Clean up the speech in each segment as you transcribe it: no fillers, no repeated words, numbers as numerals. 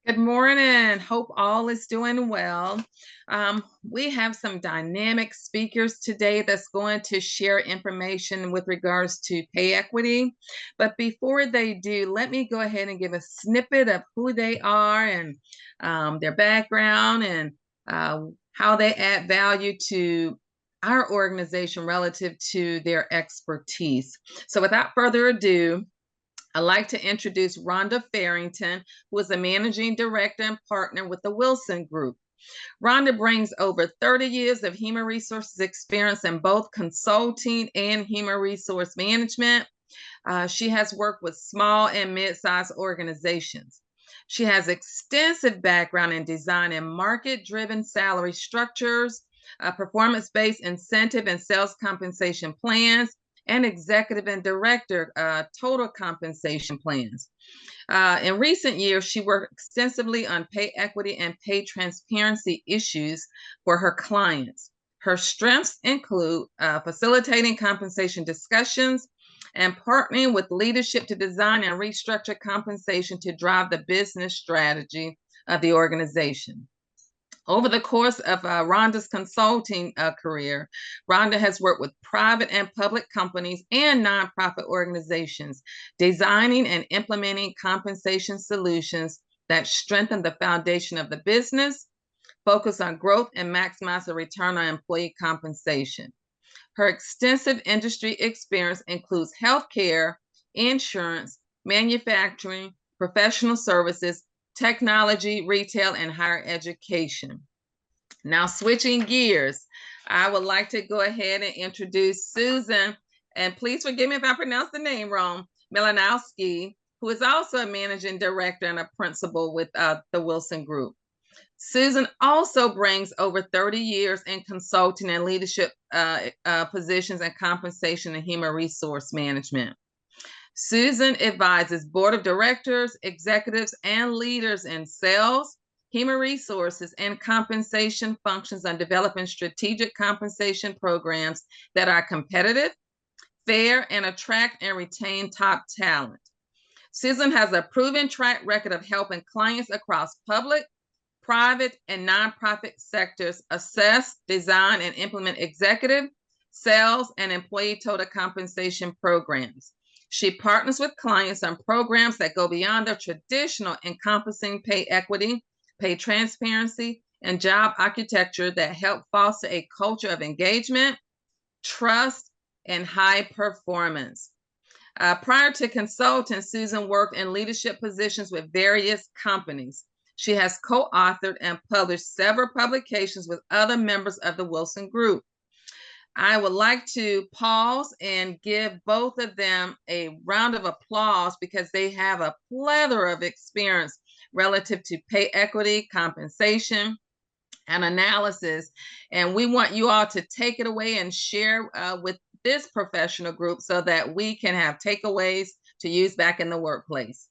Good morning. Hope all is doing well. We have some dynamic speakers today that's going to share information with regards to pay equity. But before they do, let me go ahead and give a snippet of who they are and their background and how they add value to our organization relative to their expertise. So without further ado, I'd like to introduce Rhonda Farrington, who is a managing director and partner with the Wilson Group. Rhonda brings over 30 years of human resources experience in both consulting and human resource management. She has worked with small and mid-sized organizations. She has extensive background in design and market-driven salary structures, performance-based incentive and sales compensation plans, and executive and director total compensation plans. In recent years, she worked extensively on pay equity and pay transparency issues for her clients. Her strengths include facilitating compensation discussions and partnering with leadership to design and restructure compensation to drive the business strategy of the organization. Over the course of Rhonda's consulting career, Rhonda has worked with private and public companies and nonprofit organizations, designing and implementing compensation solutions that strengthen the foundation of the business, focus on growth, and maximize the return on employee compensation. Her extensive industry experience includes healthcare, insurance, manufacturing, professional services, technology, retail, and higher education. Now, switching gears, I would like to go ahead and introduce Susan, and please forgive me if I pronounce the name wrong, Malanowski, who is also a managing director and a principal with the Wilson Group. Susan also brings over 30 years in consulting and leadership positions and compensation and human resource management. Susan advises board of directors, executives, and leaders in sales, human resources, and compensation functions on developing strategic compensation programs that are competitive, fair, and attract and retain top talent. Susan has a proven track record of helping clients across public, private, and nonprofit sectors assess, design, and implement executive, sales, and employee total compensation programs. She partners with clients on programs that go beyond the traditional encompassing pay equity, pay transparency, and job architecture that help foster a culture of engagement, trust, and high performance. Prior to consulting, Susan worked in leadership positions with various companies. She has co-authored and published several publications with other members of the Wilson Group. I would like to pause and give both of them a round of applause because they have a plethora of experience relative to pay equity, compensation, and analysis. And we want you all to take it away and share with this professional group so that we can have takeaways to use back in the workplace.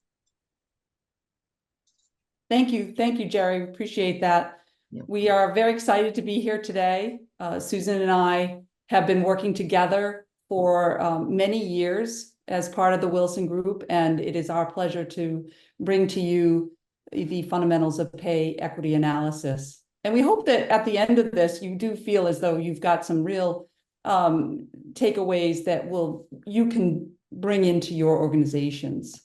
Thank you, Jerry. Appreciate that. Yep. We are very excited to be here today. Susan and I have been working together for many years as part of the Wilson Group, and it is our pleasure to bring to you the fundamentals of pay equity analysis. And we hope that at the end of this, you do feel as though you've got some real takeaways that you can bring into your organizations.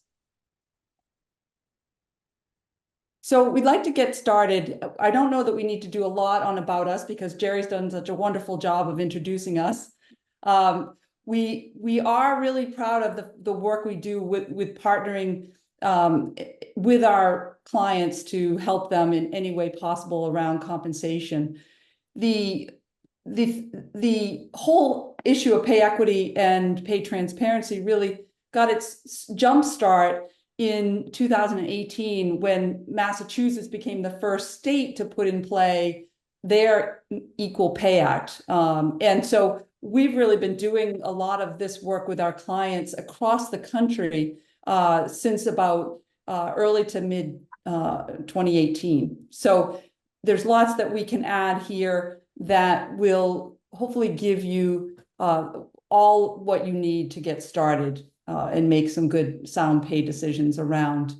So we'd like to get started. I don't know that we need to do a lot on About Us because Jerry's done such a wonderful job of introducing us. We are really proud of the work we do with partnering with our clients to help them in any way possible around compensation. The whole issue of pay equity and pay transparency really got its jump start in 2018, when Massachusetts became the first state to put in play their Equal Pay Act. And so we've really been doing a lot of this work with our clients across the country since about early to mid 2018. So there's lots that we can add here that will hopefully give you all what you need to get started and make some good sound pay decisions around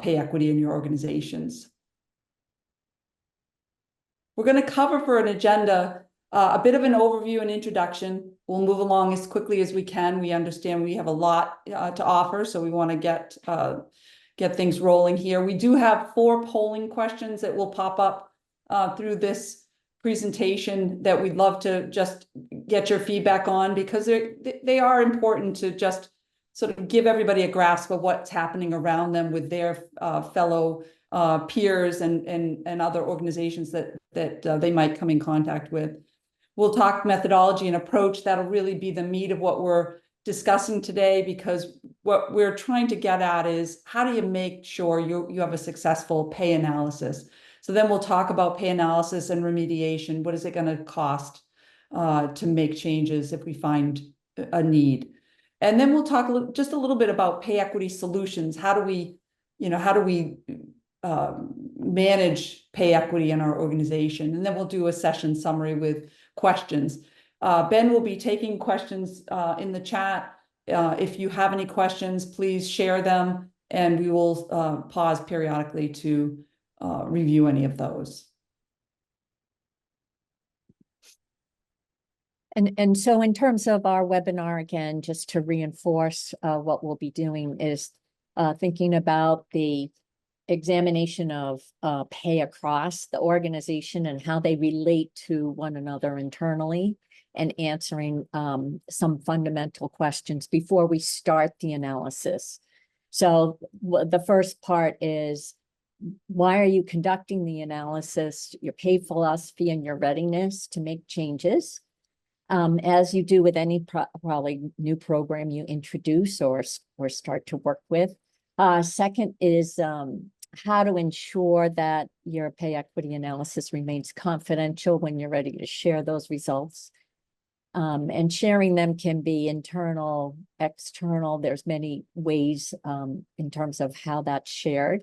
pay equity in your organizations. We're going to cover for an agenda a bit of an overview and introduction. We'll move along as quickly as we can. We understand we have a lot to offer, so we want to get things rolling here. We do have 4 polling questions that will pop up through this presentation that we'd love to just get your feedback on, because they are important to just sort of give everybody a grasp of what's happening around them with their fellow peers and other organizations that they might come in contact with. We'll talk methodology and approach. That'll really be the meat of what we're discussing today, because what we're trying to get at is, how do you make sure you have a successful pay analysis? So then we'll talk about pay analysis and remediation. What is it going to cost to make changes if we find a need? And then we'll talk just a little bit about pay equity solutions. How do we manage pay equity in our organization? And then we'll do a session summary with questions. Ben will be taking questions in the chat. If you have any questions, please share them, and we will pause periodically to review any of those. And so in terms of our webinar, again, just to reinforce what we'll be doing is thinking about the examination of pay across the organization and how they relate to one another internally, and answering some fundamental questions before we start the analysis. So the first part is, why are you conducting the analysis, your pay philosophy, and your readiness to make changes? As you do with any probably new program you introduce or start to work with. Second is how to ensure that your pay equity analysis remains confidential when you're ready to share those results. And sharing them can be internal, external. There's many ways in terms of how that's shared.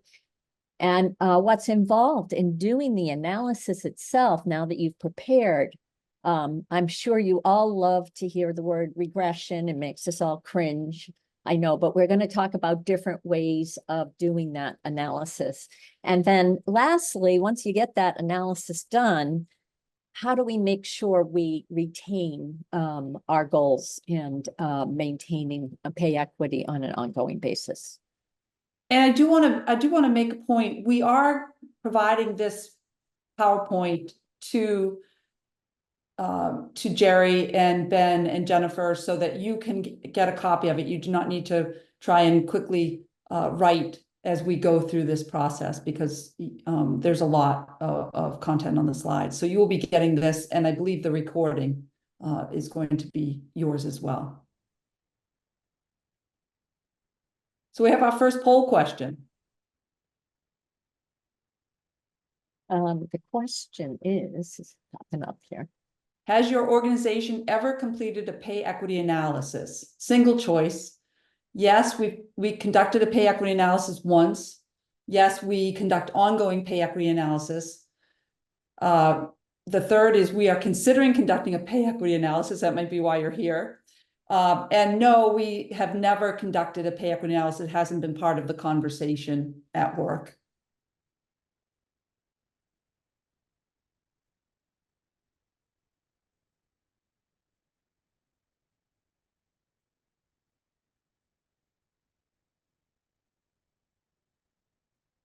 And what's involved in doing the analysis itself, now that you've prepared. I'm sure you all love to hear the word regression. It makes us all cringe, I know, but we're going to talk about different ways of doing that analysis. And then lastly, once you get that analysis done, how do we make sure we retain our goals and maintaining a pay equity on an ongoing basis? And I do want to make a point. We are providing this PowerPoint to Jerry and Ben and Jennifer, so that you can get a copy of it. You do not need to try and quickly write as we go through this process, because there's a lot of content on the slides. So you will be getting this, and I believe the recording is going to be yours as well. So we have our first poll question. The question is popping up here. Has your organization ever completed a pay equity analysis? Single choice. Yes, we conducted a pay equity analysis once. Yes, we conduct ongoing pay equity analysis. The third is, we are considering conducting a pay equity analysis. That might be why you're here. And no, we have never conducted a pay equity analysis. It hasn't been part of the conversation at work.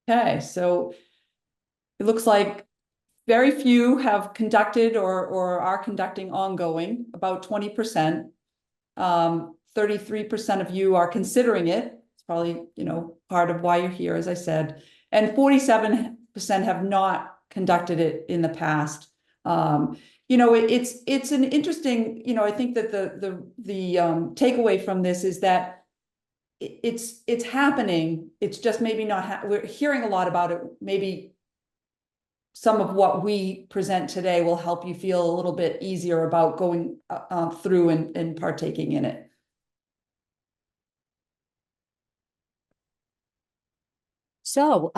Okay, so it looks like very few have conducted or are conducting ongoing, about 20%. 33% of you are considering it. It's probably, part of why you're here, as I said. And 47% have not conducted it in the past. It's an interesting, I think that the takeaway from this is that it's happening. It's just maybe not, we're hearing a lot about it. Maybe some of what we present today will help you feel a little bit easier about going through and partaking in it. So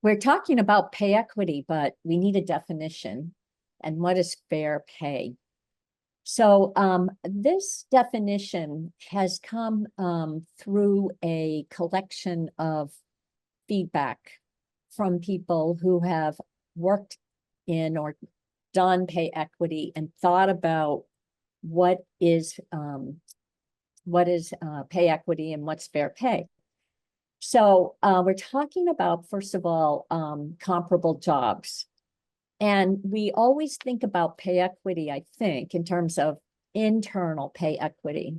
we're talking about pay equity, but we need a definition. And what is fair pay? So this definition has come through a collection of feedback from people who have worked in or done pay equity and thought about what is pay equity and what's fair pay. So we're talking about, first of all, comparable jobs. And we always think about pay equity, I think, in terms of internal pay equity.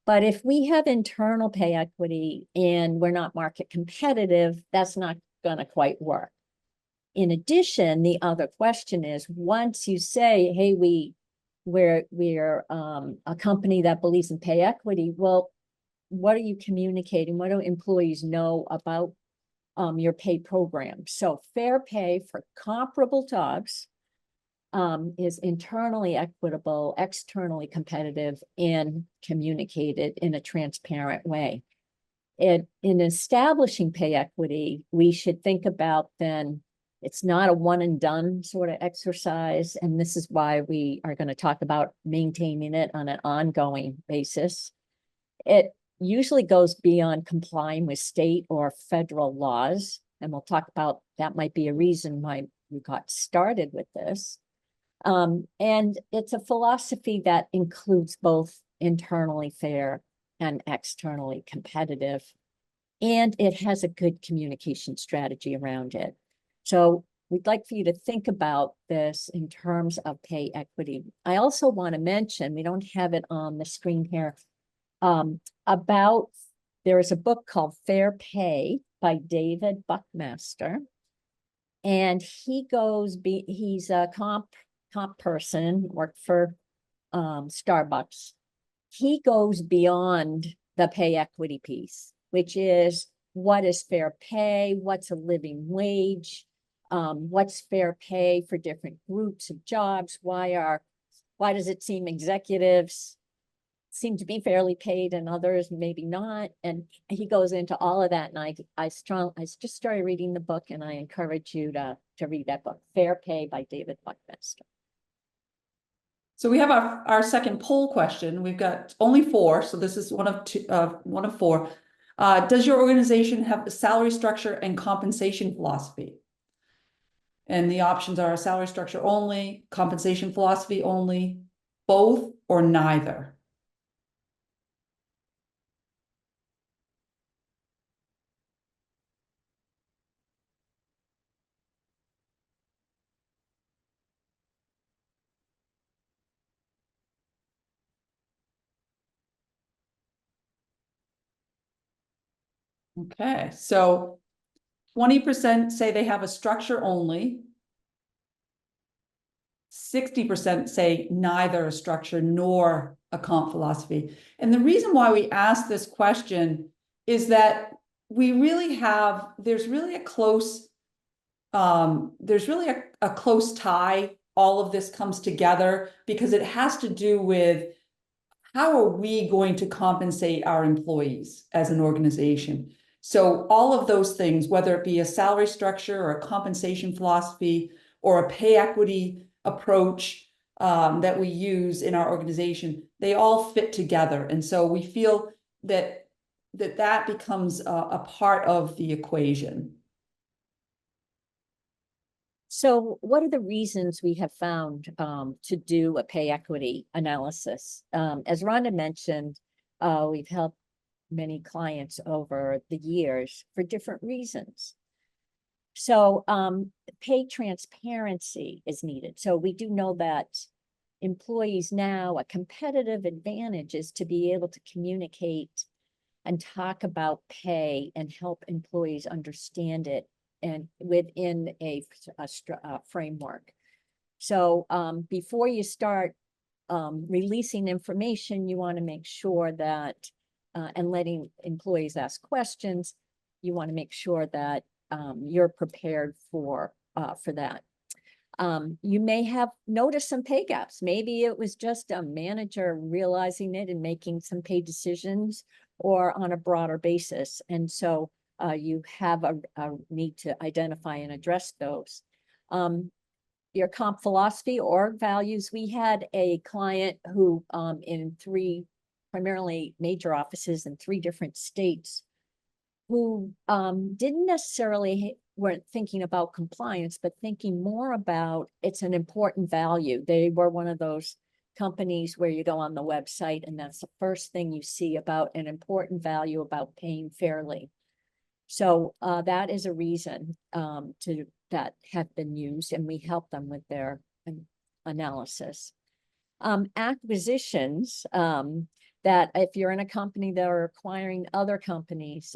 But if we have internal pay equity and we're not market competitive, that's not going to quite work. In addition, the other question is, once you say, hey, we're a company that believes in pay equity, well, what are you communicating? What do employees know about your pay program? So fair pay for comparable jobs is internally equitable, externally competitive, and communicated in a transparent way. In establishing pay equity, we should think about then it's not a one and done sort of exercise. And this is why we are going to talk about maintaining it on an ongoing basis. It usually goes beyond complying with state or federal laws. And we'll talk about that might be a reason why we got started with this. And it's a philosophy that includes both internally fair and externally competitive. And it has a good communication strategy around it. So we'd like for you to think about this in terms of pay equity. I also want to mention, we don't have it on the screen here, there is a book called Fair Pay by David Buckmaster. And he's a comp person, worked for Starbucks. He goes beyond the pay equity piece, which is what is fair pay, what's a living wage, what's fair pay for different groups of jobs, why does it seem executives seem to be fairly paid and others maybe not? And he goes into all of that. And I just started reading the book, and I encourage you to read that book, Fair Pay by David Buckmaster. So we have our second poll question. We've got only 4, so this is one of 4. Does your organization have a salary structure and compensation philosophy? And the options are salary structure only, compensation philosophy only, both, or neither. Okay, so 20% say they have a structure only. 60% say neither a structure nor a comp philosophy. And the reason why we ask this question is that there's really a close tie. All of this comes together because it has to do with how are we going to compensate our employees as an organization. So all of those things, whether it be a salary structure or a compensation philosophy or a pay equity approach that we use in our organization, they all fit together. And so we feel that becomes a part of the equation. So what are the reasons we have found to do a pay equity analysis? As Rhonda mentioned, we've helped many clients over the years for different reasons. So pay transparency is needed. So we do know that employees now, a competitive advantage is to be able to communicate and talk about pay and help employees understand it and within a framework. So before you start releasing information, you want to make sure that, and letting employees ask questions, you want to make sure that you're prepared for that. You may have noticed some pay gaps. Maybe it was just a manager realizing it and making some pay decisions, or on a broader basis. And so you have a need to identify and address those. Your comp philosophy or values. We had a client who in 3 primarily major offices in 3 different states who didn't necessarily weren't thinking about compliance, but thinking more about it's an important value. They were one of those companies where you go on the website and that's the first thing you see about an important value about paying fairly. So that is a reason that have been used, and we help them with their analysis. Acquisitions, that if you're in a company that are acquiring other companies,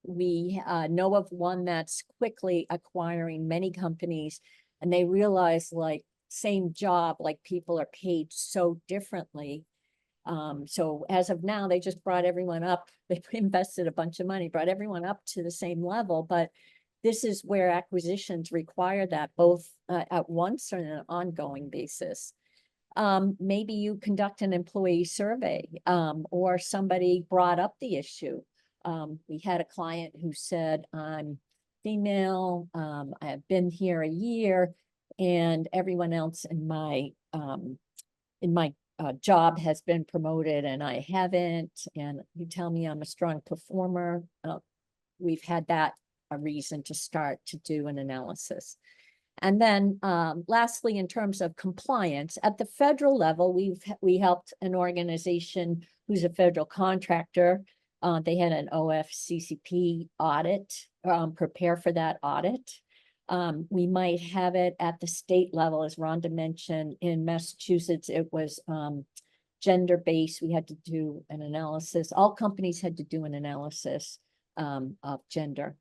we know of one that's quickly acquiring many companies, and they realize, like, same job, like people are paid so differently. So as of now, they just brought everyone up. They invested a bunch of money, brought everyone up to the same level, but this is where acquisitions require that both at once or on an ongoing basis. Maybe you conduct an employee survey, or somebody brought up the issue. We had a client who said, I'm female, I have been here a year, and everyone else in my job has been promoted and I haven't, and you tell me I'm a strong performer. We've had that a reason to start to do an analysis. And then lastly, in terms of compliance, at the federal level, we helped an organization who's a federal contractor. They had an OFCCP audit, prepare for that audit. We might have it at the state level, as Rhonda mentioned. In Massachusetts, it was gender-based. We had to do an analysis. All companies had to do an analysis of gender.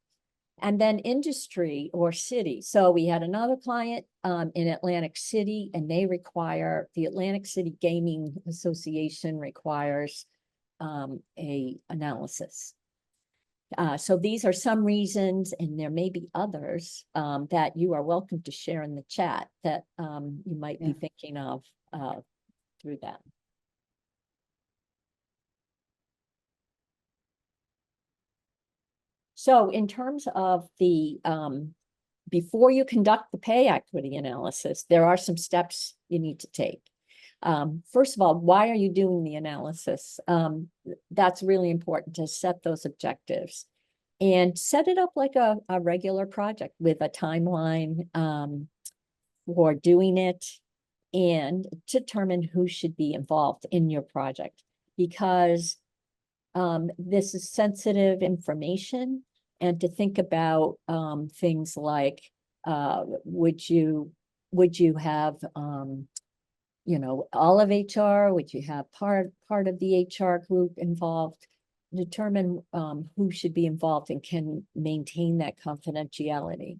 And then industry or city. So we had another client in Atlantic City, and they require, the Atlantic City Gaming Association requires a analysis. So these are some reasons, and there may be others that you are welcome to share in the chat that you might be thinking of through that. So in terms of the, before you conduct the pay equity analysis, there are some steps you need to take. First of all, why are you doing the analysis? That's really important to set those objectives and set it up like a regular project with a timeline for doing it, and determine who should be involved in your project, because this is sensitive information, and to think about things like, would you have you know, all of HR? Would you have part of the HR group involved? Determine who should be involved and can maintain that confidentiality.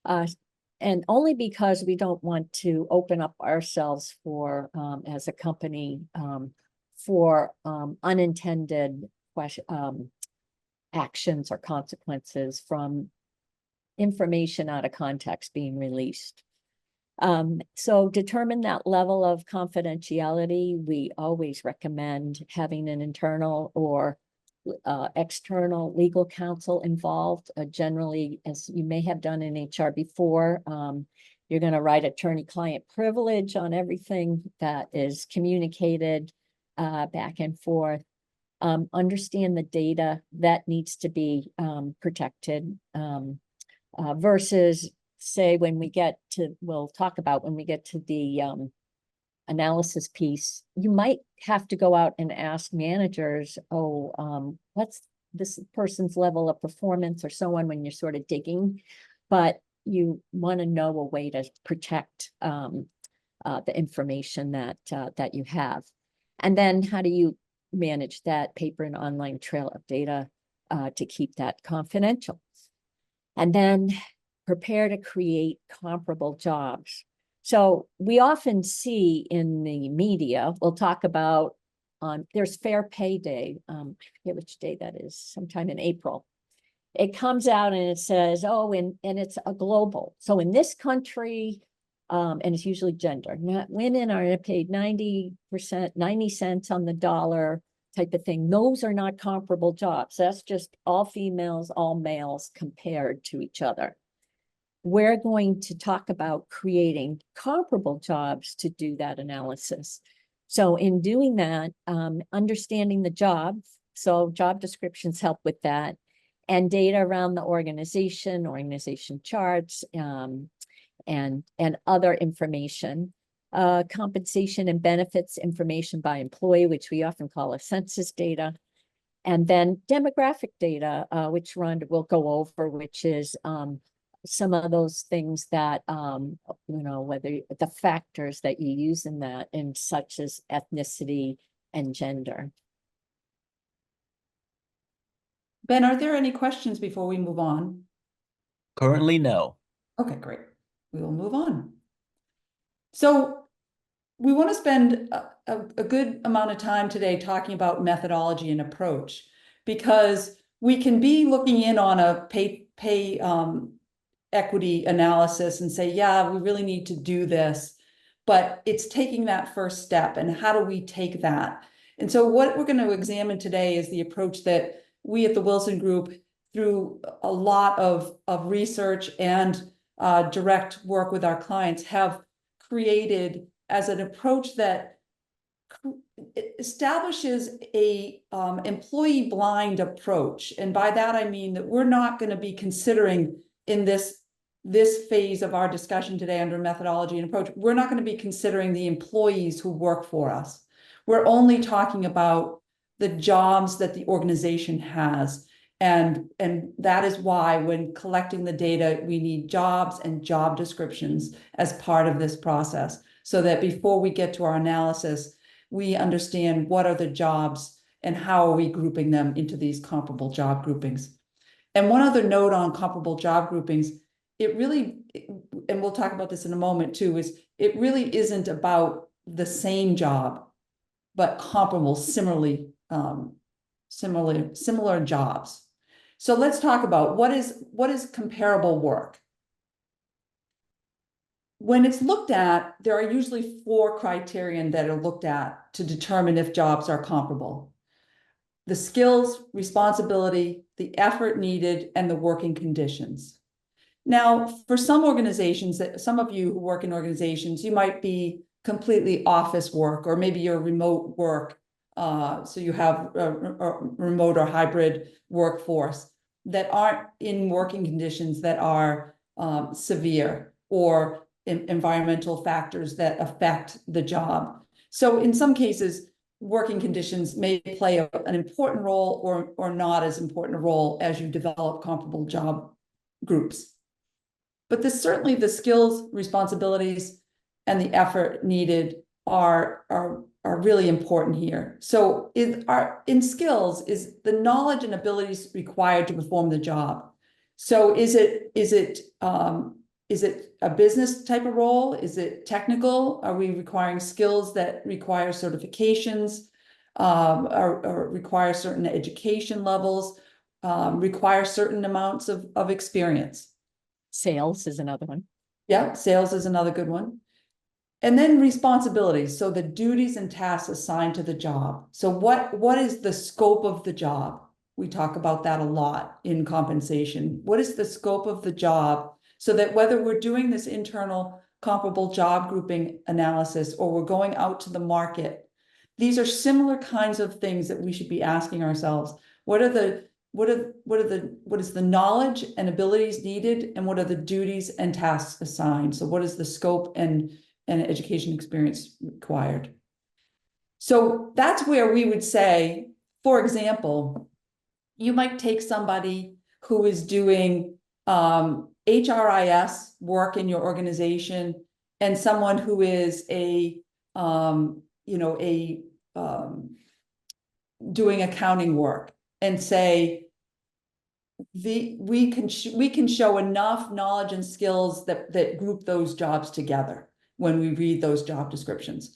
And only because we don't want to open up ourselves for, as a company, for unintended actions or consequences from information out of context being released. So determine that level of confidentiality. We always recommend having an internal or external legal counsel involved. Generally, as you may have done in HR before, you're going to write attorney-client privilege on everything that is communicated back and forth. Understand the data that needs to be protected, versus, say, when we get to, we'll talk about when we get to the analysis piece, you might have to go out and ask managers, what's this person's level of performance or so on, when you're sort of digging, but you want to know a way to protect the information that that you have. And then how do you manage that paper and online trail of data to keep that confidential? And then prepare to create comparable jobs. So we often see in the media, we'll talk about, there's Fair Pay Day, I forget which day that is, sometime in April. It comes out and it says, and it's a global. So in this country, and it's usually gender, women are paid 90%, 90 cents on the dollar type of thing. Those are not comparable jobs. That's just all females, all males compared to each other. We're going to talk about creating comparable jobs to do that analysis. So in doing that, understanding the job, so job descriptions help with that, and data around the organization charts, and other information. Compensation and benefits information by employee, which we often call a census data. And then demographic data, which Rhonda will go over, which is some of those things that, whether the factors that you use in that, and such as ethnicity and gender. Ben, are there any questions before we move on? Currently, no. Okay, great. We will move on. So we want to spend a good amount of time today talking about methodology and approach, because we can be looking in on a pay equity analysis and say, yeah, we really need to do this, but it's taking that first step, and how do we take that? And so what we're going to examine today is the approach that we at the Wilson Group, through a lot of research and direct work with our clients, have created as an approach that establishes a employee blind approach. And by that, I mean that we're not going to be considering in this phase of our discussion today under methodology and approach, we're not going to be considering the employees who work for us. We're only talking about the jobs that the organization has. And that is why when collecting the data, we need jobs and job descriptions as part of this process, so that before we get to our analysis, we understand what are the jobs and how are we grouping them into these comparable job groupings. And one other note on comparable job groupings, it really, and we'll talk about this in a moment too, is it really isn't about the same job, but comparable, similar jobs. So let's talk about what is comparable work. When it's looked at, there are usually 4 criterion that are looked at to determine if jobs are comparable: the skills, responsibility, the effort needed, and the working conditions. Now, for some organizations, some of you who work in organizations, you might be completely office work, or maybe you're remote work. So you have a remote or hybrid workforce that aren't in working conditions that are severe, or environmental factors that affect the job. So in some cases, working conditions may play an important role or not as important a role as you develop comparable job groups. But certainly the skills, responsibilities, and the effort needed are really important here. So in skills is the knowledge and abilities required to perform the job. So is it a business type of role? Is it technical? Are we requiring skills that require certifications, or require certain education levels, require certain amounts of experience? Sales is another one. Yeah, sales is another good one. And then responsibilities, so the duties and tasks assigned to the job. So what is the scope of the job? We talk about that a lot in compensation. What is the scope of the job, so that whether we're doing this internal comparable job grouping analysis or we're going out to the market, these are similar kinds of things that we should be asking ourselves. What is the knowledge and abilities needed, and what are the duties and tasks assigned? So what is the scope and education experience required? So that's where we would say, for example, you might take somebody who is doing HRIS work in your organization, and someone who is doing accounting work, and say we can show enough knowledge and skills that group those jobs together when we read those job descriptions.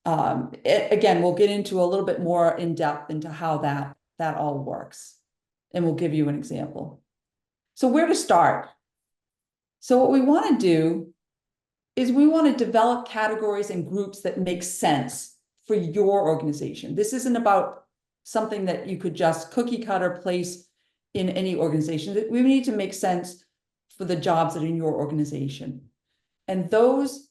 Again, we'll get into a little bit more in depth into how that all works, and we'll give you an example. So where to start? So what we want to do is we want to develop categories and groups that make sense for your organization. This isn't about something that you could just cookie cutter place in any organization. That we need to make sense for the jobs that are in your organization. And those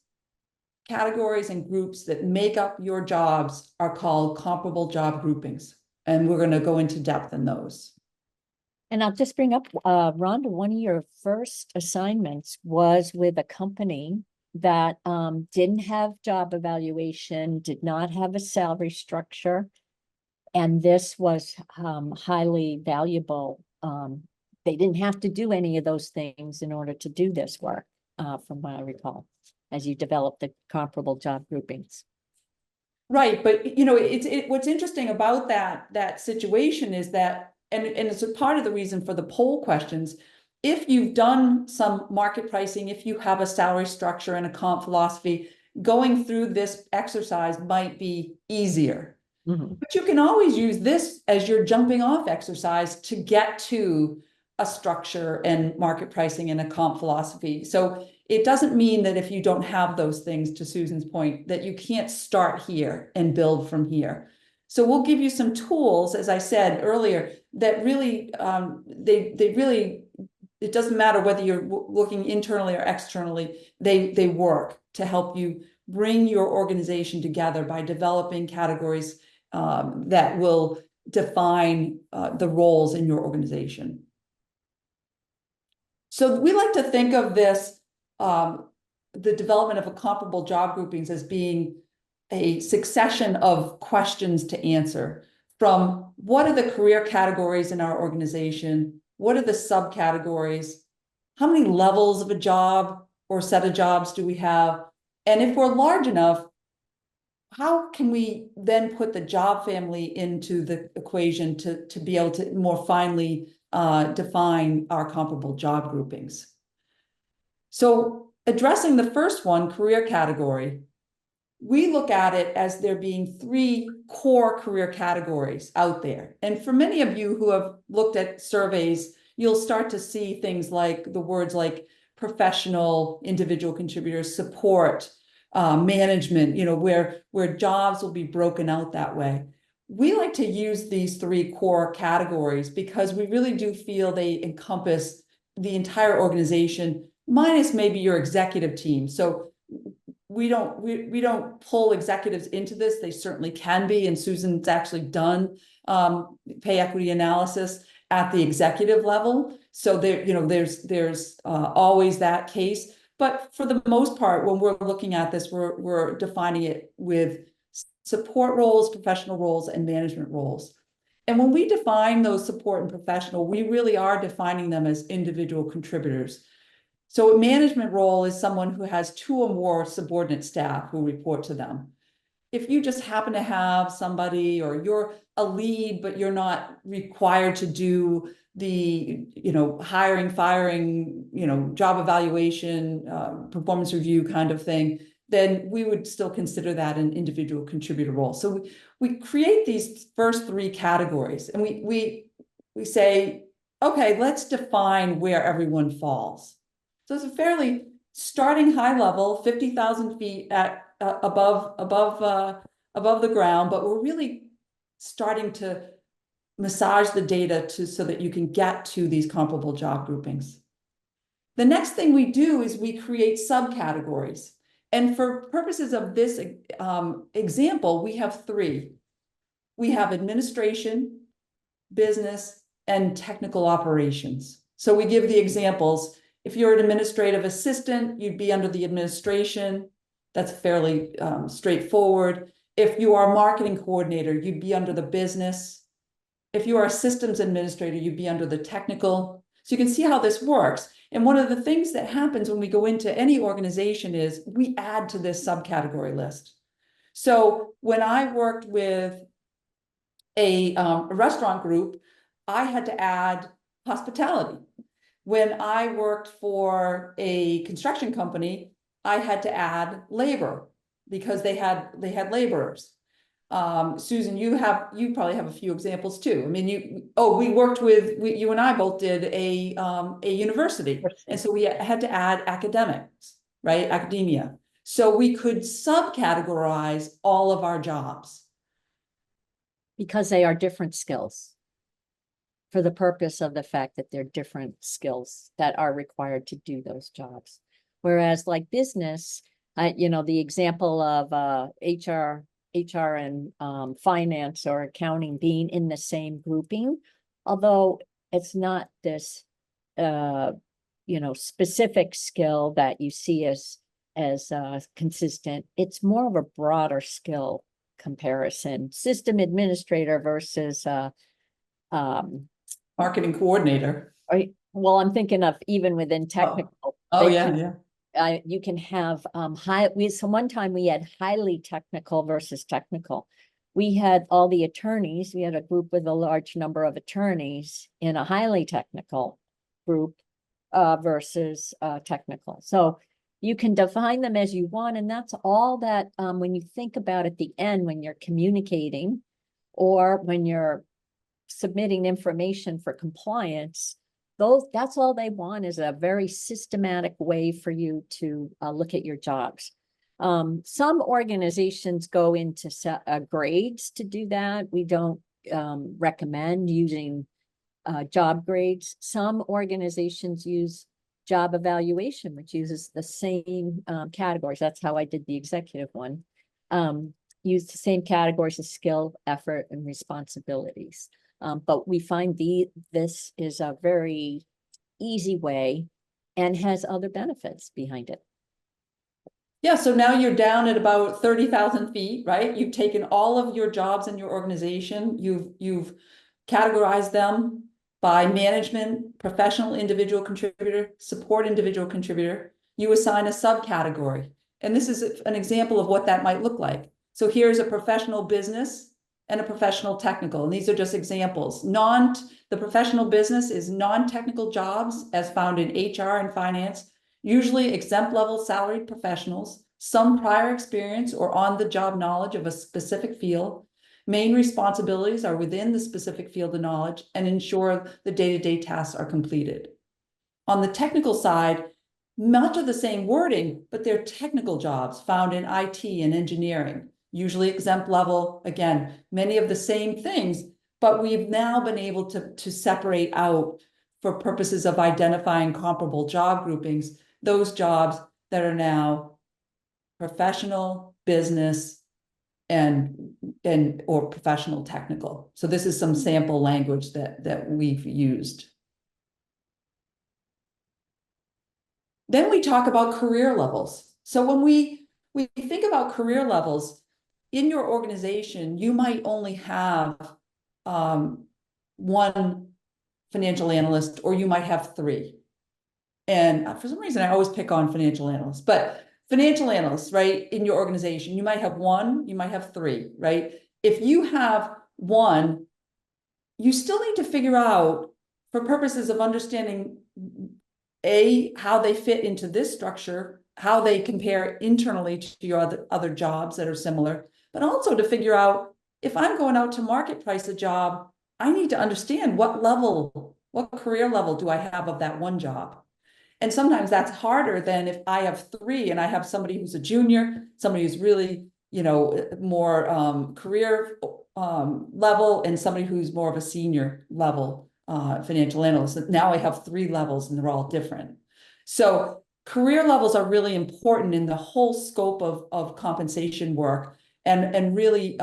categories and groups that make up your jobs are called comparable job groupings. And we're going to go into depth in those. And I'll just bring up, Rhonda, one of your first assignments was with a company that didn't have job evaluation, did not have a salary structure. And this was highly valuable. They didn't have to do any of those things in order to do this work, from what I recall, as you develop the comparable job groupings. Right, but you know, what's interesting about that situation is that, and it's a part of the reason for the poll questions. If you've done some market pricing, if you have a salary structure and a comp philosophy, going through this exercise might be easier. But you can always use this as your jumping off exercise to get to a structure and market pricing and a comp philosophy. So it doesn't mean that if you don't have those things, to Susan's point, that you can't start here and build from here. So we'll give you some tools, as I said earlier, that really, they really, it doesn't matter whether you're looking internally or externally, they work to help you bring your organization together by developing categories that will define the roles in your organization. So we like to think of this, the development of a comparable job groupings as being a succession of questions to answer, from what are the career categories in our organization? What are the subcategories? How many levels of a job or set of jobs do we have? And if we're large enough, how can we then put the job family into the equation to be able to more finely define our comparable job groupings? So addressing the first one, career category, we look at it as there being 3 core career categories out there. And for many of you who have looked at surveys, you'll start to see things like the words like professional, individual contributors, support, management, you know, where jobs will be broken out that way. We like to use these 3 core categories because we really do feel they encompass the entire organization, minus maybe your executive team. So we don't pull executives into this. They certainly can be, and Susan's actually done pay equity analysis at the executive level. So there, you know, there's always that case. But for the most part, when we're looking at this, we're defining it with support roles, professional roles, and management roles. And when we define those support and professional, we really are defining them as individual contributors. So a management role is someone who has 2 or more subordinate staff who report to them. If you just happen to have somebody, or you're a lead, but you're not required to do the, you know, hiring, firing, you know, job evaluation, performance review kind of thing, then we would still consider that an individual contributor role. So we create these first 3 categories, and we say, okay, let's define where everyone falls. So it's a fairly starting high level, 50,000 feet at above the ground, but we're really starting to massage the data so that you can get to these comparable job groupings. The next thing we do is we create subcategories. And for purposes of this example, we have 3. We have administration, business, and technical operations. So we give the examples. If you're an administrative assistant, you'd be under the administration. That's fairly straightforward. If you are a marketing coordinator, you'd be under the business. If you are a systems administrator, you'd be under the technical. So you can see how this works. And one of the things that happens when we go into any organization is we add to this subcategory list. So when I worked with a restaurant group, I had to add hospitality. When I worked for a construction company, I had to add labor because they had laborers. Susan, you probably have a few examples too. I mean, we worked with, you and I both did a university, and so we had to add academics, right? Academia. So we could subcategorize all of our jobs. Because they are different skills, for the purpose of the fact that they're different skills that are required to do those jobs. Whereas like business, you know, the example of HR and finance or accounting being in the same grouping, although it's not this, specific skill that you see as consistent. It's more of a broader skill comparison. System administrator versus, Marketing coordinator. well, I'm thinking of even within technical. Oh, they yeah, can- yeah. You can have so one time we had highly technical versus technical. We had all the attorneys, we had a group with a large number of attorneys in a highly technical group versus technical. So you can define them as you want, and that's all that when you think about at the end, when you're communicating or when you're submitting information for compliance, that's all they want, is a very systematic way for you to look at your jobs. Some organizations go into grades to do that. We don't recommend using job grades. Some organizations use job evaluation, which uses the same categories. That's how I did the executive one. Use the same categories of skill, effort, and responsibilities. But we find this is a very easy way and has other benefits behind it. Yeah, so now you're down at about 30,000 feet, right? You've taken all of your jobs in your organization, you've categorized them by management, professional individual contributor, support individual contributor. You assign a subcategory. And this is an example of what that might look like. So here's a professional business and a professional technical. And these are just examples. The professional business is non-technical jobs as found in HR and finance, usually exempt level salaried professionals, some prior experience or on-the-job knowledge of a specific field. Main responsibilities are within the specific field of knowledge and ensure the day-to-day tasks are completed. On the technical side, much of the same wording, but they're technical jobs found in IT and engineering, usually exempt level, again, many of the same things, but we've now been able to separate out, for purposes of identifying comparable job groupings, those jobs that are now professional, business, or professional technical. So this is some sample language that we've used. Then we talk about career levels. So when we think about career levels in your organization, you might only have one financial analyst, or you might have three. And for some reason, I always pick on financial analysts, but financial analysts, right, in your organization, you might have one, you might have three, right? If you have one, you still need to figure out, for purposes of understanding how they fit into this structure, how they compare internally to your other jobs that are similar, but also to figure out, if I'm going out to market price a job, I need to understand what career level do I have of that one job. And sometimes that's harder than if I have three and I have somebody who's a junior, somebody who's really, more career level, and somebody who's more of a senior level financial analyst. Now I have three levels and they're all different. So career levels are really important in the whole scope of compensation work. And really,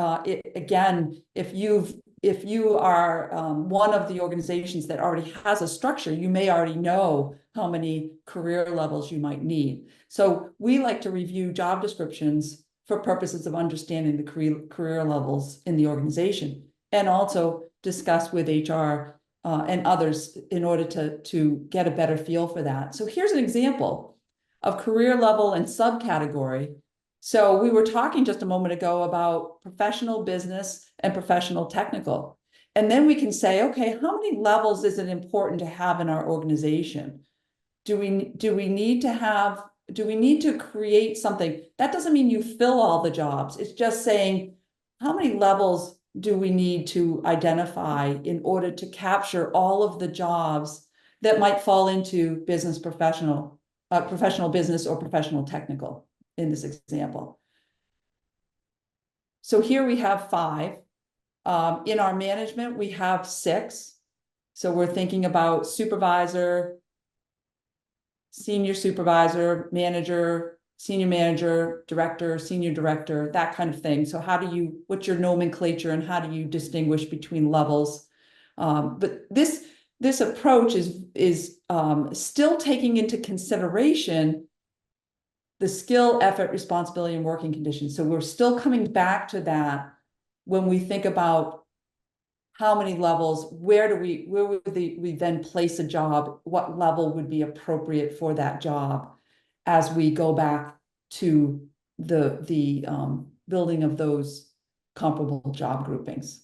again, if you are one of the organizations that already has a structure, you may already know how many career levels you might need. So we like to review job descriptions for purposes of understanding the career levels in the organization, and also discuss with HR and others in order to get a better feel for that. So here's an example of career level and subcategory. So we were talking just a moment ago about professional business and professional technical. And then we can say, okay, how many levels is it important to have in our organization? Do we need to create something? That doesn't mean you fill all the jobs. It's just saying, how many levels do we need to identify in order to capture all of the jobs that might fall into business professional business or professional technical in this example? So here we have 5. In our management, we have 6. So we're thinking about supervisor, senior supervisor, manager, senior manager, director, senior director, that kind of thing. So what's your nomenclature and how do you distinguish between levels? But this this approach is still taking into consideration the skill, effort, responsibility, and working conditions. So we're still coming back to that when we think about how many levels, where would we then place a job, what level would be appropriate for that job as we go back to the building of those comparable job groupings.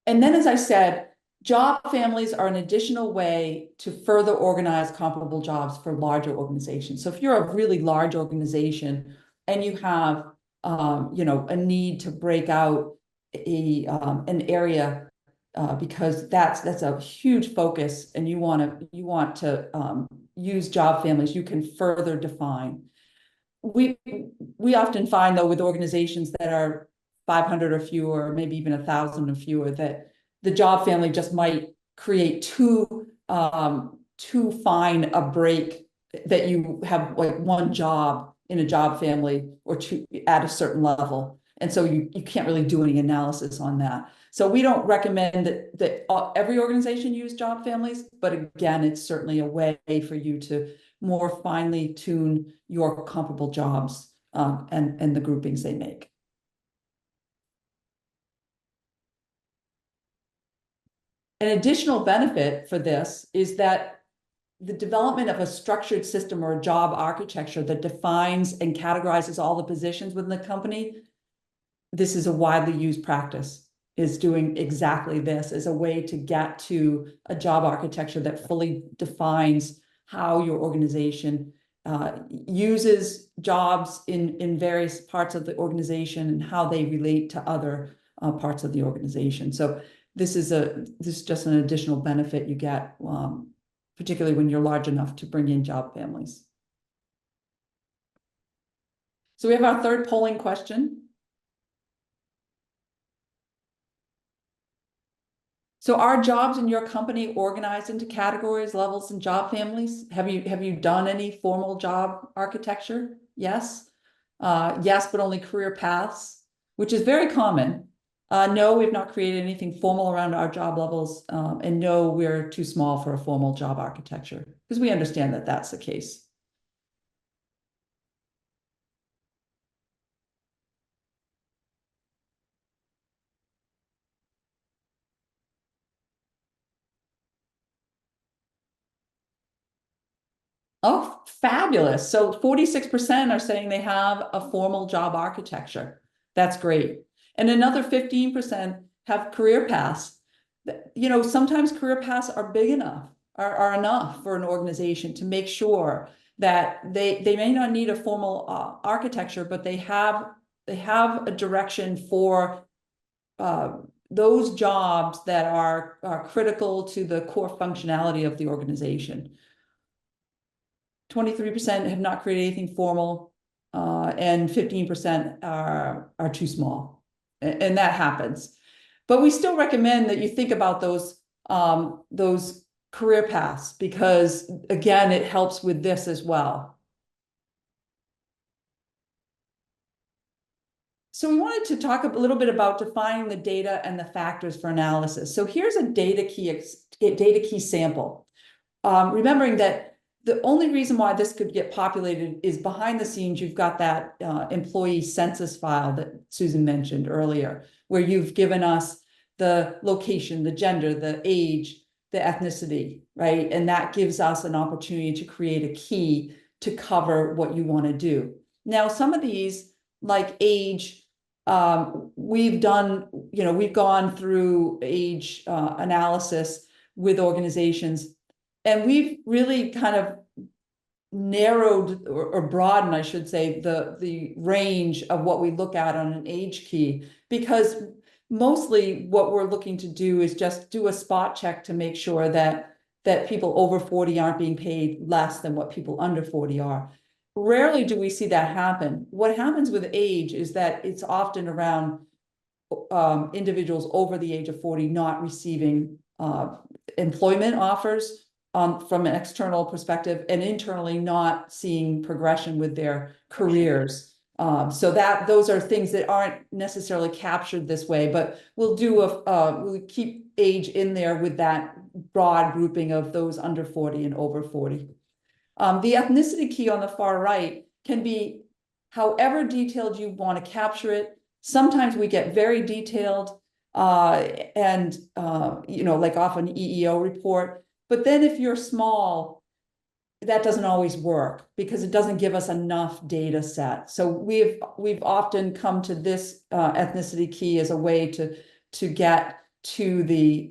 And then, as I said, job families are an additional way to further organize comparable jobs for larger organizations. So if you're a really large organization and you have, a need to break out an area because that's a huge focus, and you want to use job families, you can further define. We often find, though, with organizations that are 500 or fewer, or maybe even 1,000 or fewer, that the job family just might create too fine a break, that you have like one job in a job family or two at a certain level. And so you can't really do any analysis on that. So we don't recommend that every organization use job families, but again, it's certainly a way for you to more finely tune your comparable jobs and the groupings they make. An additional benefit for this is that the development of a structured system or a job architecture that defines and categorizes all the positions within the company, this is a widely used practice, is doing exactly this as a way to get to a job architecture that fully defines how your organization uses jobs in various parts of the organization and how they relate to other parts of the organization. So this is just an additional benefit you get, particularly when you're large enough to bring in job families. So we have our third polling question. So are jobs in your company organized into categories, levels, and job families? Have you done any formal job architecture? Yes. Yes, but only career paths, which is very common. No, we've not created anything formal around our job levels, and no, we're too small for a formal job architecture, because we understand that that's the case. Oh, fabulous. So 46% are saying they have a formal job architecture. That's great. And another 15% have career paths. Sometimes career paths are big enough, are enough for an organization to make sure that they may not need a formal architecture, but they have a direction for those jobs that are critical to the core functionality of the organization. 23% have not created anything formal, and 15% are too small, and that happens. But we still recommend that you think about those career paths, because again, it helps with this as well. So we wanted to talk a little bit about defining the data and the factors for analysis. So here's a data key sample. Remembering that the only reason why this could get populated is behind the scenes, you've got that employee census file that Susan mentioned earlier, where you've given us the location, the gender, the age, the ethnicity, right? And that gives us an opportunity to create a key to cover what you want to do. Now, some of these, like age, we've gone through age analysis with organizations, and we've really kind of narrowed or broadened, I should say, the range of what we look at on an age key, because mostly what we're looking to do is just do a spot check to make sure that people over 40 aren't being paid less than what people under 40 are. Rarely do we see that happen. What happens with age is that it's often around individuals over the age of 40 not receiving employment offers from an external perspective, and internally not seeing progression with their careers So those are things that aren't necessarily captured this way, but we'll keep age in there with that broad grouping of those under 40 and over 40. The ethnicity key on the far right can be however detailed you want to capture it. Sometimes we get very detailed and like off an EEO report. But then if you're small, that doesn't always work because it doesn't give us enough data set. So we've often come to this ethnicity key as a way to get to the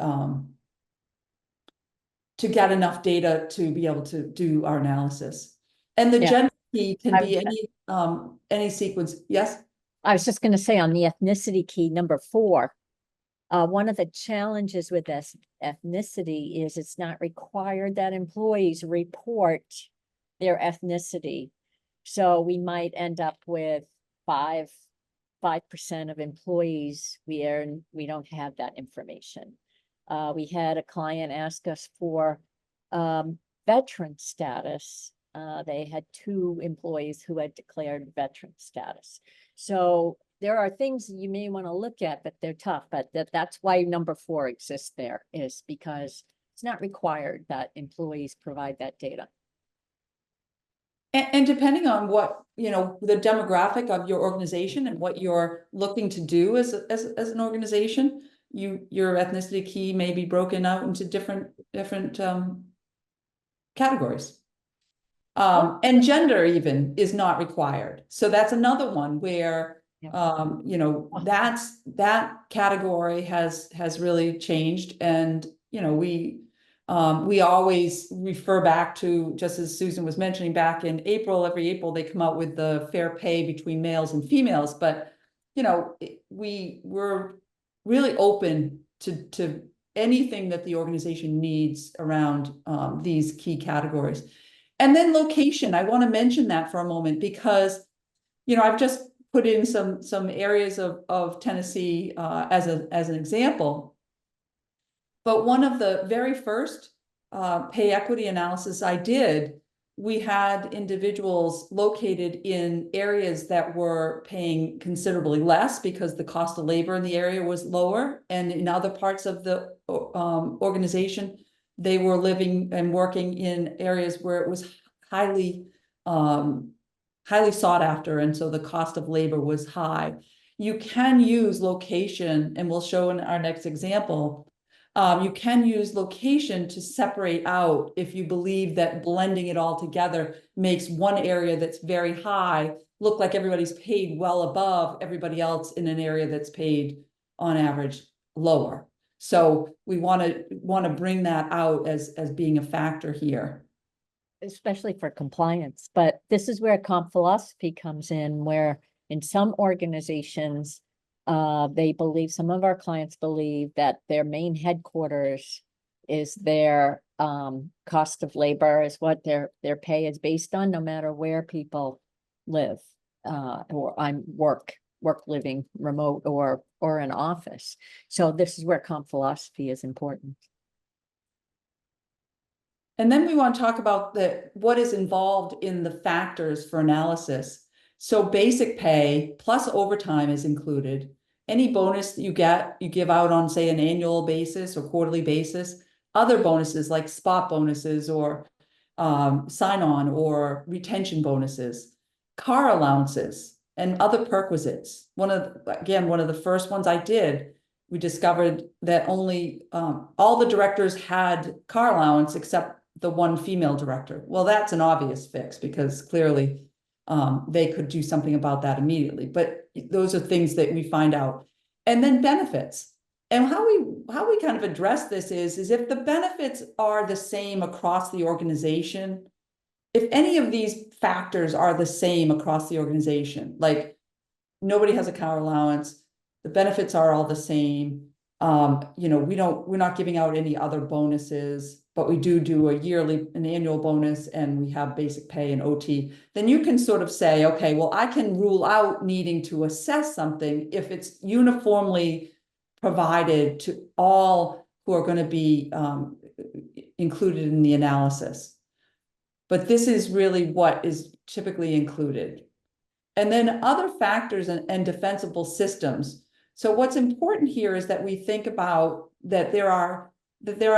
to get enough data to be able to do our analysis. And the gender key can be any sequence. Yes? I was just going to say on the ethnicity key, number 4, one of the challenges with this ethnicity is it's not required that employees report their ethnicity. So we might end up with 5% of employees we don't have that information. We had a client ask us for veteran status. They had 2 employees who had declared veteran status. So there are things you may want to look at, but they're tough. But that's why number 4 exists there, is because it's not required that employees provide that data. And depending on what, the demographic of your organization and what you're looking to do as an organization, your ethnicity key may be broken out into different categories. And gender even is not required. So that's another one where that category has really changed. And we always refer back to, just as Susan was mentioning, back in April, every April they come out with the fair pay between males and females. But we're really open to anything that the organization needs around these key categories. And then location, I want to mention that for a moment because, I've just put in some areas of Tennessee as an example. But one of the very first pay equity analysis I did, we had individuals located in areas that were paying considerably less because the cost of labor in the area was lower. And in other parts of the organization, they were living and working in areas where it was highly sought after. And so the cost of labor was high. You can use location, and we'll show in our next example, you can use location to separate out if you believe that blending it all together makes one area that's very high look like everybody's paid well above everybody else in an area that's paid on average lower. So we want to bring that out as being a factor here. Especially for compliance. But this is where comp philosophy comes in, where in some organizations, some of our clients believe that their main headquarters is their cost of labor, is what their pay is based on, no matter where people live or work, living, remote or an office. So this is where comp philosophy is important. And then we want to talk about what is involved in the factors for analysis. So basic pay plus overtime is included. Any bonus that you give out on, say, an annual basis or quarterly basis. Other bonuses like spot bonuses or sign-on or retention bonuses. Car allowances and other perquisites. One of the first ones I did, we discovered that only all the directors had car allowance except the one female director. Well, that's an obvious fix because clearly they could do something about that immediately. But those are things that we find out. And then benefits. And how we kind of address this is if the benefits are the same across the organization, if any of these factors are the same across the organization, like nobody has a car allowance, the benefits are all the same, we're not giving out any other bonuses, but we do an annual bonus, and we have basic pay and OT, then you can sort of say, okay, well, I can rule out needing to assess something if it's uniformly provided to all who are going to be included in the analysis. But this is really what is typically included. And then other factors and defensible systems. So what's important here is that we think about that there are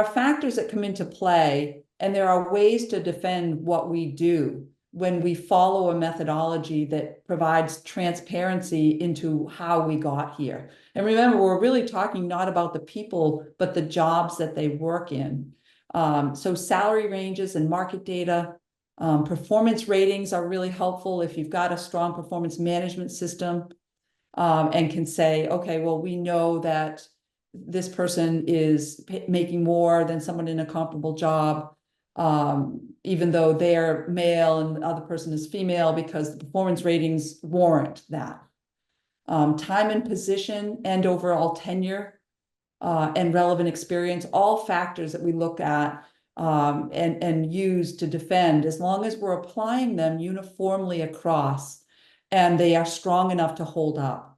factors that come into play, and there are ways to defend what we do when we follow a methodology that provides transparency into how we got here. And remember, we're really talking not about the people, but the jobs that they work in. So salary ranges and market data, performance ratings are really helpful if you've got a strong performance management system, and can say, okay, well, we know that this person is making more than someone in a comparable job, even though they're male and the other person is female, because the performance ratings warrant that. Time and position and overall tenure, and relevant experience, all factors that we look at and use to defend, as long as we're applying them uniformly across and they are strong enough to hold up.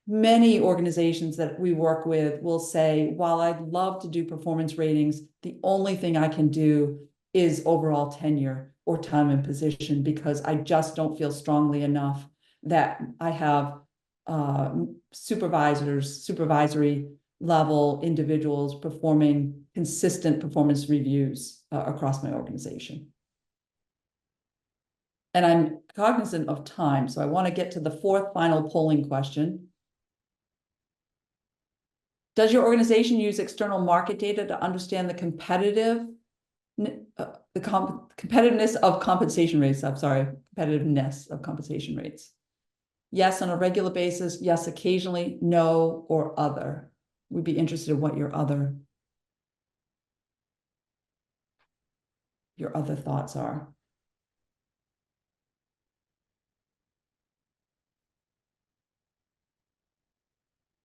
Many organizations that we work with will say, while I'd love to do performance ratings, the only thing I can do is overall tenure or time and position, because I just don't feel strongly enough that I have supervisory level individuals performing consistent performance reviews across my organization. And I'm cognizant of time, so I want to get to the fourth final polling question. Does your organization use external market data to understand the competitiveness of compensation rates? I'm sorry, competitiveness of compensation rates. Yes, on a regular basis. Yes, occasionally. No, or other. We'd be interested in what your other thoughts are.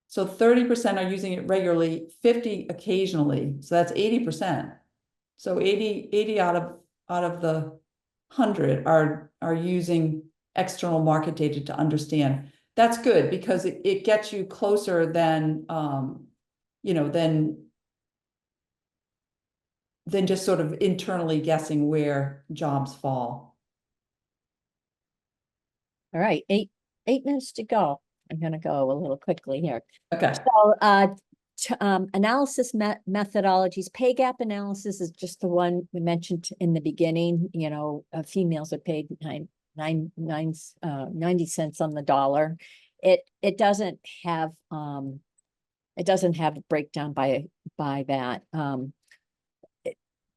So 30% are using it regularly, 50 occasionally. So that's 80%. So 80 out of the 100 are using external market data to understand. That's good, because it gets you closer than than just sort of internally guessing where jobs fall. All right, 8 minutes to go. I'm going to go a little quickly here. Okay. So analysis methodologies, pay gap analysis is just the one we mentioned in the beginning. Females are paid 90 cents on the dollar. It doesn't have a breakdown by that.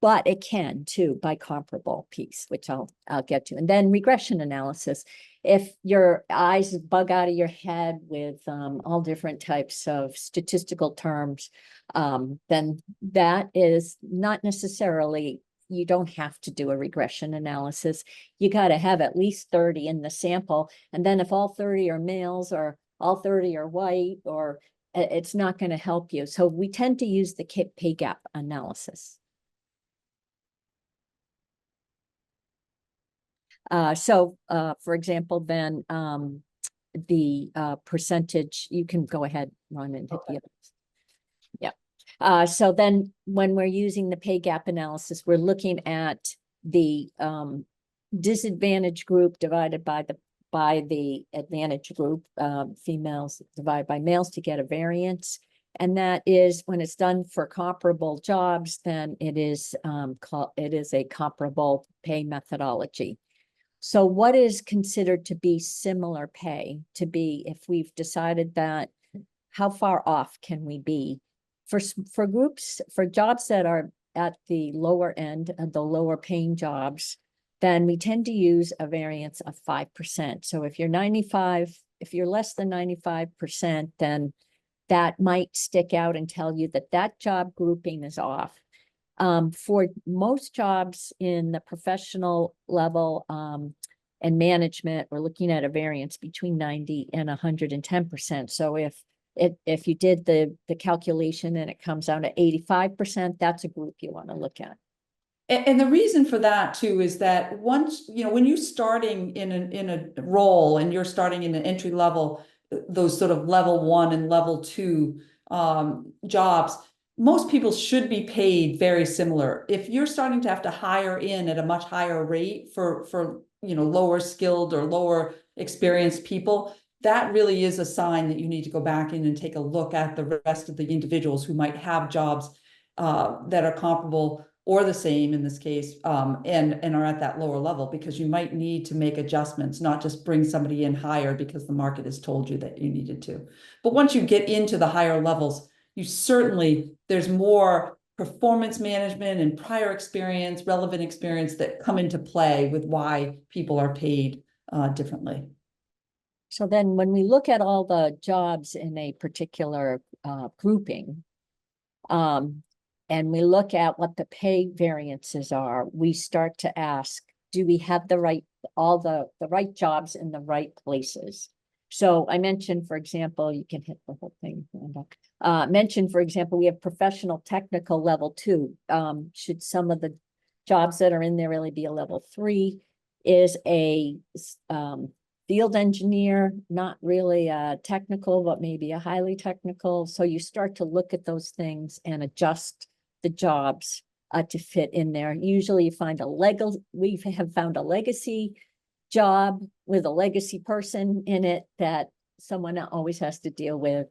But it can too by comparable piece, which I'll get to. And then regression analysis. If your eyes bug out of your head with all different types of statistical terms, then that is not necessarily, you don't have to do a regression analysis. You got to have at least 30 in the sample. And then if all 30 are males or all 30 are white, or it's not going to help you. So we tend to use the pay gap analysis. For example, then the percentage, you can go ahead, Ron, and hit the others. Yeah. So then when we're using the pay gap analysis, we're looking at the disadvantaged group divided by the advantage group, females divided by males, to get a variance. And that is, when it's done for comparable jobs, then it is a comparable pay methodology. So what is considered to be similar pay? To be, if we've decided that, how far off can we be? For groups, for jobs that are at the lower end of the lower paying jobs, then we tend to use a variance of 5%. So if you're less than 95%, then that might stick out and tell you that that job grouping is off. For most jobs in the professional level and management, we're looking at a variance between 90 and 110%. So if you did the calculation and it comes out at 85%, that's a group you want to look at. And the reason for that too is that once, when you're starting in a role and you're starting in an entry level, those sort of level 1 and level 2 jobs, most people should be paid very similar. If you're starting to have to hire in at a much higher rate for lower skilled or lower experienced people, that really is a sign that you need to go back in and take a look at the rest of the individuals who might have jobs that are comparable or the same in this case, and are at that lower level, because you might need to make adjustments, not just bring somebody in higher because the market has told you that you needed to. But once you get into the higher levels, you certainly, there's more performance management and prior experience, relevant experience that come into play with why people are paid differently. So then when we look at all the jobs in a particular grouping, and we look at what the pay variances are, we start to ask, do we have the right, all the right jobs in the right places? So I mentioned, for example, you can hit the whole thing. Mentioned, for example, we have professional technical level 2. Should some of the jobs that are in there really be a level 3? Is a field engineer not really technical, but maybe a highly technical? So you start to look at those things and adjust the jobs to fit in there. Usually you find we have found a legacy job with a legacy person in it that someone always has to deal with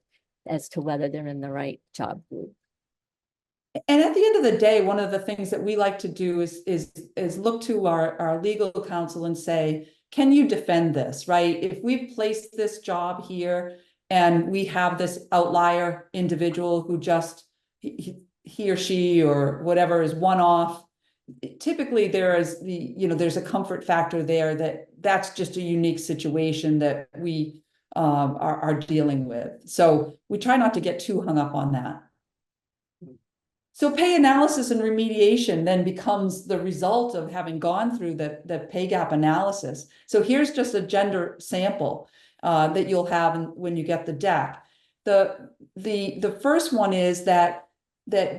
as to whether they're in the right job group. And at the end of the day, one of the things that we like to do is look to our legal counsel and say, can you defend this, right? If we've placed this job here and we have this outlier individual who just, he or she or whatever is one off, typically there is there's a comfort factor there that that's just a unique situation that we are dealing with. So we try not to get too hung up on that. So pay analysis and remediation then becomes the result of having gone through the pay gap analysis. So here's just a gender sample that you'll have when you get the deck. The first one is that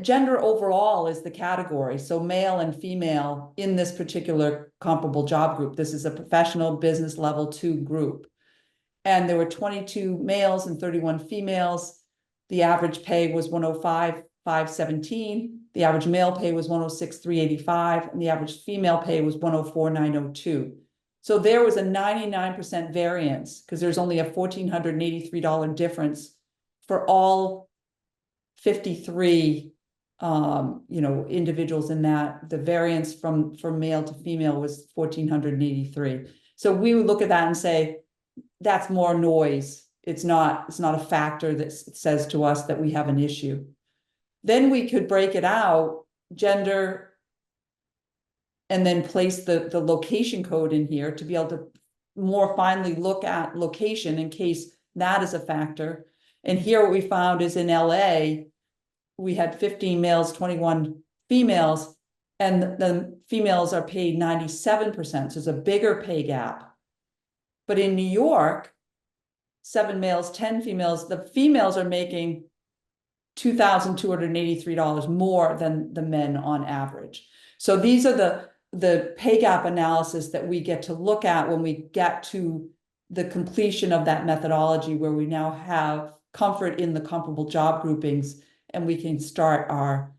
gender overall is the category. So male and female in this particular comparable job group. This is a professional business level 2 group. And there were 22 males and 31 females. The average pay was 105,517. The average male pay was 106,385, and the average female pay was 104,902. So there was a 99% variance because there's only a $1,483 difference for all 53 individuals in that. The variance from male to female was 1,483. So we would look at that and say, that's more noise. It's not a factor that says to us that we have an issue. Then we could break it out, gender, and then place the location code in here to be able to more finely look at location in case that is a factor. And here what we found is in LA, we had 15 males, 21 females, and the females are paid 97%. So it's a bigger pay gap. But in New York, 7 males, 10 females, the females are making $2,283 more than the men on average. So these are the pay gap analysis that we get to look at when we get to the completion of that methodology, where we now have comfort in the comparable job groupings, and we can start our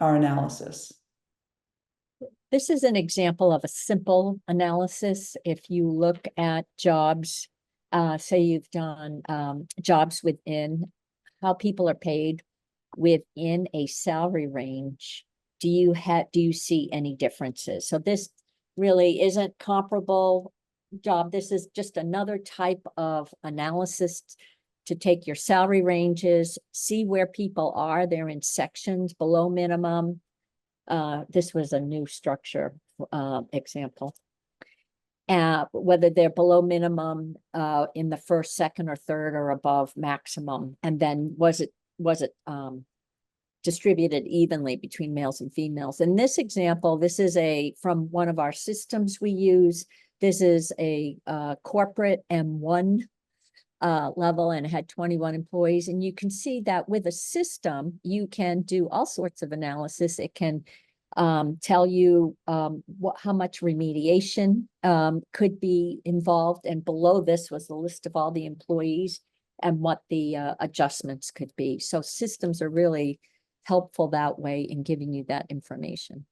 analysis. This is an example of a simple analysis. If you look at jobs, say you've done jobs within how people are paid within a salary range, do you see any differences? So this really isn't comparable job. This is just another type of analysis to take your salary ranges, see where people are. They're in sections below minimum. This was a new structure example. Whether they're below minimum in the first, second, or third, or above maximum, and then was it distributed evenly between males and females. In this example, this is from one of our systems we use. This is a corporate M1 level, and it had 21 employees. And you can see that with a system, you can do all sorts of analysis. It can tell you how much remediation could be involved. And below this was the list of all the employees and what the adjustments could be. So systems are really helpful that way in giving you that information.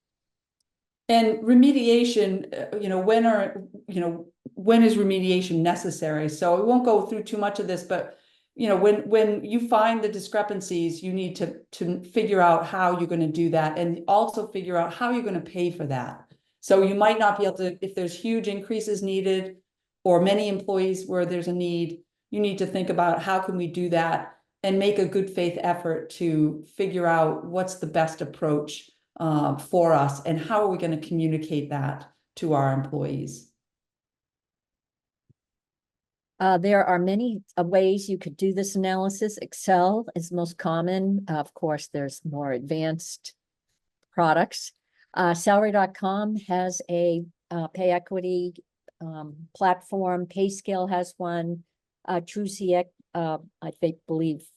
And remediation, when is remediation necessary? So we won't go through too much of this, but when you find the discrepancies, you need to figure out how you're going to do that, and also figure out how you're going to pay for that. So you might not be able to, if there's huge increases needed or many employees where there's a need, you need to think about how can we do that and make a good faith effort to figure out what's the best approach for us, and how are we going to communicate that to our employees. There are many ways you could do this analysis. Excel is most common. Of course, there's more advanced products. Salary.com has a pay equity platform. PayScale has one. TrueCX, I believe,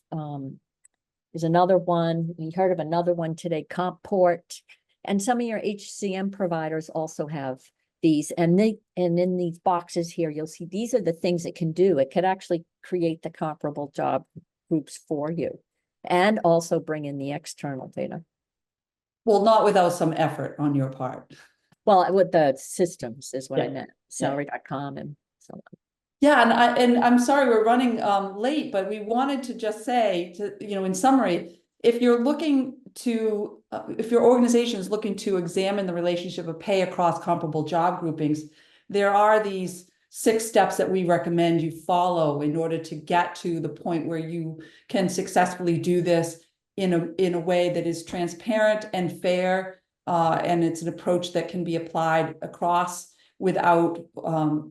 is another one. We heard of another one today, Comport, and some of your HCM providers also have these. And in these boxes here, you'll see these are the things it can do. It could actually create the comparable job groups for you, and also bring in the external data. Well, not without some effort on your part. Well, with the systems is what I Yeah. meant, salary.com and so on. Yeah, and I'm sorry we're running late, but we wanted to just say, in summary, if you're looking to, if your organization is looking to examine the relationship of pay across comparable job groupings, there are these 6 steps that we recommend you follow in order to get to the point where you can successfully do this in a way that is transparent and fair, and it's an approach that can be applied across without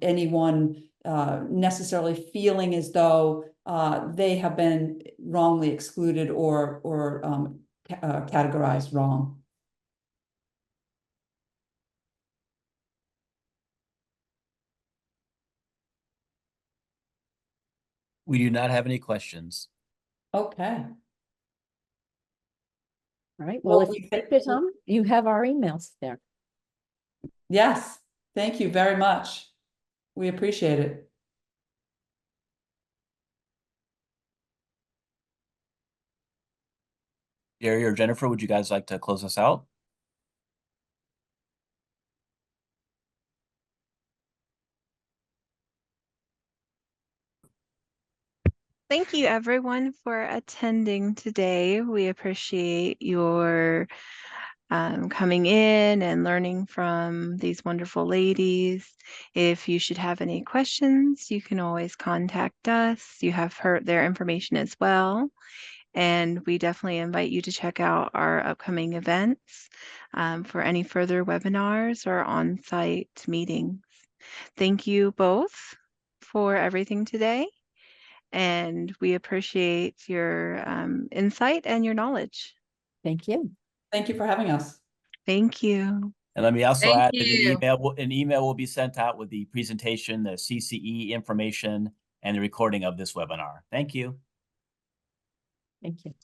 anyone necessarily feeling as though they have been wrongly excluded or categorized wrong. We do not have any questions. Okay. All right, well, if Well, you think there's some, you have our emails there. yes, thank you very much. We appreciate it. Gary or Jennifer, would you guys like to close us out? Thank you, everyone, for attending today. We appreciate your coming in and learning from these wonderful ladies. If you should have any questions, you can always contact us. You have heard their information as well. And we definitely invite you to check out our upcoming events for any further webinars or on-site meetings. Thank you both for everything today. And we appreciate your insight and your knowledge. Thank you. Thank you for having us. Thank you. And let me also Thank add that you. an email will be sent out with the presentation, the CCE information, and the recording of this webinar. Thank you. Thank you.